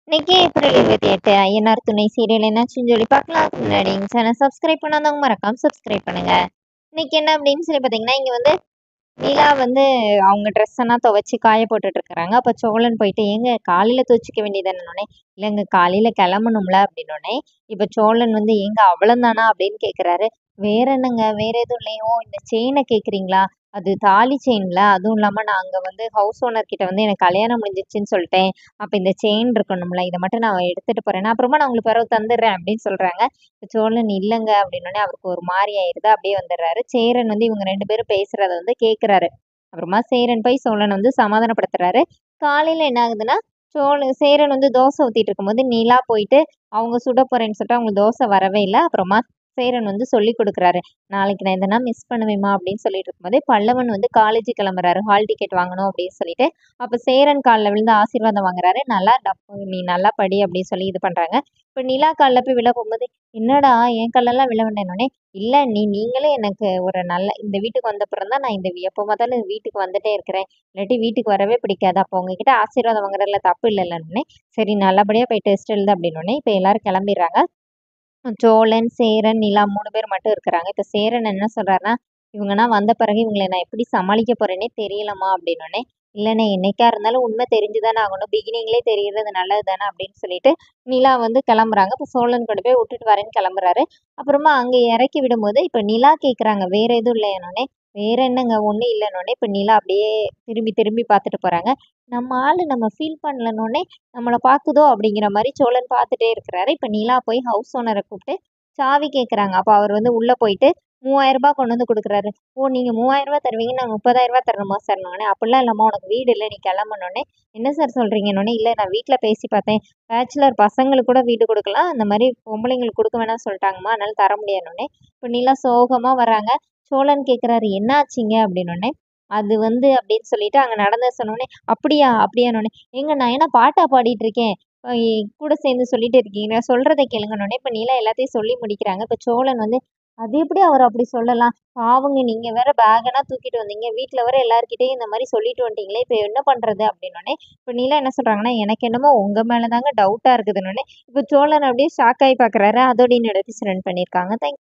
இன்னைக்கு ஏப்ரல் 28 ஐயனார் துணை சீரியல் என்னாச்சுன்னு சொல்லி பார்க்கலாம். அதுக்கு முன்னாடி எங்கள் சேனல் சப்ஸ்கிரைப் பண்ணாதவங்க மறக்காம சப்ஸ்கிரைப் பண்ணுங்க. இன்னைக்கு என்ன அப்படின்னு சொல்லி பார்த்தீங்கன்னா, இங்கே வந்து நிலா வந்து அவங்க ட்ரெஸ் எல்லாம் துவைச்சி காய போட்டுட்டு இருக்கிறாங்க. அப்போ சோழன் போயிட்டு ஏங்க காலையில் துவச்சிக்க வேண்டியதானே? இல்லைங்க காலையில் கிளம்பணும்ல அப்படின்னோடனே இப்போ சோழன் வந்து ஏங்க அவ்வளோதானா அப்படின்னு கேட்குறாரு. வேற என்னங்க வேற எதுவும் இல்லையோ இந்த செயினை கேட்குறீங்களா? அது தாலி செயின்ல, அதுவும் இல்லாமல் நான் அங்கே வந்து ஹவுஸ் ஓனர் கிட்ட வந்து எனக்கு கல்யாணம் முடிஞ்சிச்சுன்னு சொல்லிட்டேன். அப்போ இந்த செயின் இருக்கணும்ல, இதை மட்டும் நான் எடுத்துட்டு போறேன், அப்புறமா நான் உங்களுக்கு பிறகு தந்துடுறேன் அப்படின்னு சொல்றாங்க. சோழன் இல்லைங்க அப்படின்னோடனே அவருக்கு ஒரு மாதிரி ஆயிருது. அப்படியே வந்துடுறாரு. சேரன் வந்து இவங்க 2 பேரும் பேசுறத வந்து கேட்குறாரு. அப்புறமா சேரன் போய் சோழன் வந்து சமாதானப்படுத்துறாரு. காலையில என்ன ஆகுதுன்னா, சேரன் வந்து தோசை ஊத்திட்டு இருக்கும்போது நிலா போயிட்டு அவங்க சுட போறேன்னு சொல்லிட்டு அவங்க தோசை வரவே இல்லை. அப்புறமா சேரன் வந்து சொல்லி கொடுக்குறாரு. நாளைக்கு நான் எதனா மிஸ் பண்ணுவேமா அப்படின்னு சொல்லிட்டு இருக்கும்போதே பல்லவன் வந்து காலேஜ் கிளம்புறாரு. ஹால் டிக்கெட் வாங்கணும் அப்படின்னு சொல்லிட்டு. அப்போ சேரன் காலில் விழுந்து ஆசீர்வாதம் வாங்குறாரு. நல்லா நீ நல்லா படி அப்படின்னு சொல்லி இது பண்றாங்க. இப்போ நிலா காலில் போய் விழ போகும்போது என்னடா என் கல்லெல்லாம் விழ வேண்டேனோடனே இல்லை நீங்களே எனக்கு ஒரு நல்ல இந்த வீட்டுக்கு வந்த அப்புறம் தான் நான் இந்த எப்போ பார்த்தாலும் வீட்டுக்கு வந்துட்டே இருக்கிறேன். இல்லாட்டி வீட்டுக்கு வரவே பிடிக்காது. அப்போ உங்ககிட்ட ஆசீர்வாதம் வாங்குறதுல தப்பு இல்லைன்னு சரி நல்லபடியாக போய் டெஸ்ட் எழுது அப்படின்னோடனே இப்போ எல்லாரும் கிளம்பிடுறாங்க. சோழன், சேரன், நிலா 3 பேர் மட்டும் இருக்கிறாங்க. இப்ப சேரன் என்ன சொல்றாருன்னா, இவங்கன்னா வந்த பிறகு இவங்கள நான் எப்படி சமாளிக்க போறேன்னே தெரியலம்மா அப்படின்னோடனே, இல்லண்ணே என்னைக்கா இருந்தாலும் உண்மை தெரிஞ்சு தானே ஆகணும். பிகினிங்லேயே தெரியறது நல்லது தானே அப்படின்னு சொல்லிட்டு நிலா வந்து கிளம்புறாங்க. இப்போ சோழன் கூட போய் விட்டுட்டு வரேன்னு கிளம்புறாரு. அப்புறமா அங்கே இறக்கி விடும்போது இப்போ நிலா கேட்குறாங்க வேற எதுவும் இல்லையானோடனே, வேற என்னங்க ஒன்றும் இல்லைன்னொடனே இப்போ நிலா அப்படியே திரும்பி திரும்பி பார்த்துட்டு போறாங்க. நம்ம ஆளு நம்ம ஃபீல் பண்ணலனோடனே நம்மள பாக்குதோ அப்படிங்கிற மாதிரி சோழன் பார்த்துட்டே இருக்கிறாரு. இப்போ நிலா போய் ஹவுஸ் ஓனரை கூப்பிட்டு சாவி கேட்குறாங்க. அப்போ அவர் வந்து உள்ளே போயிட்டு 3000 கொண்டு வந்து கொடுக்குறாரு. ஓ நீங்கள் 3000 தருவீங்க, நான் 30,000 தரணுமா சார்னோடனே அப்படிலாம் இல்லாமல் உனக்கு வீடு இல்லை நீ கிளம்பணுன்னே என்ன சார் சொல்கிறீங்கன்னொடனே இல்லை நான் வீட்டில் பேசி பார்த்தேன், பேச்சுலர் பசங்களுக்கு கூட வீடு கொடுக்கலாம், அந்த மாதிரி பொம்பளைங்களுக்கு கொடுக்க வேணாம்னு சொல்லிட்டாங்கம்மா, அதனால தர முடியாதுன்னொடனே இப்போ நிலா சோகமாக வராங்க. சோழன் கேட்குறாரு என்ன ஆச்சுங்க அப்படின்னோடனே அது வந்து அப்படின்னு சொல்லிட்டு அங்கே நடந்த சொன்னோடனே அப்படியா அப்படியானோடனே ஏங்க நான் என்ன பாட்டா பாடிட்டு இருக்கேன், கூட சேர்ந்து சொல்லிட்டு இருக்கீங்க, நான் சொல்றதை கேளுங்கன்னொடனே இப்போ நிலா எல்லாத்தையும் சொல்லி முடிக்கிறாங்க. இப்போ சோழன் வந்து அது எப்படி அவர் அப்படி சொல்லலாம், பாவங்க நீங்க வேற பேகெல்லாம் தூக்கிட்டு வந்தீங்க, வீட்டில் வர எல்லாருக்கிட்டையும் இந்த மாதிரி சொல்லிட்டு வந்துட்டீங்களே இப்போ என்ன பண்றது அப்படின்னோடனே இப்போ நிலா என்ன சொல்றாங்கன்னா எனக்கு என்னமோ உங்க மேலே தாங்க டவுட்டா இருக்குதுன்னொடனே இப்போ சோழன் அப்படியே ஷாக் ஆகி பார்க்குறாரு. அதோட என்னோட எபிசோட் ரன் பண்ணியிருக்காங்க. தேங்க்யூ.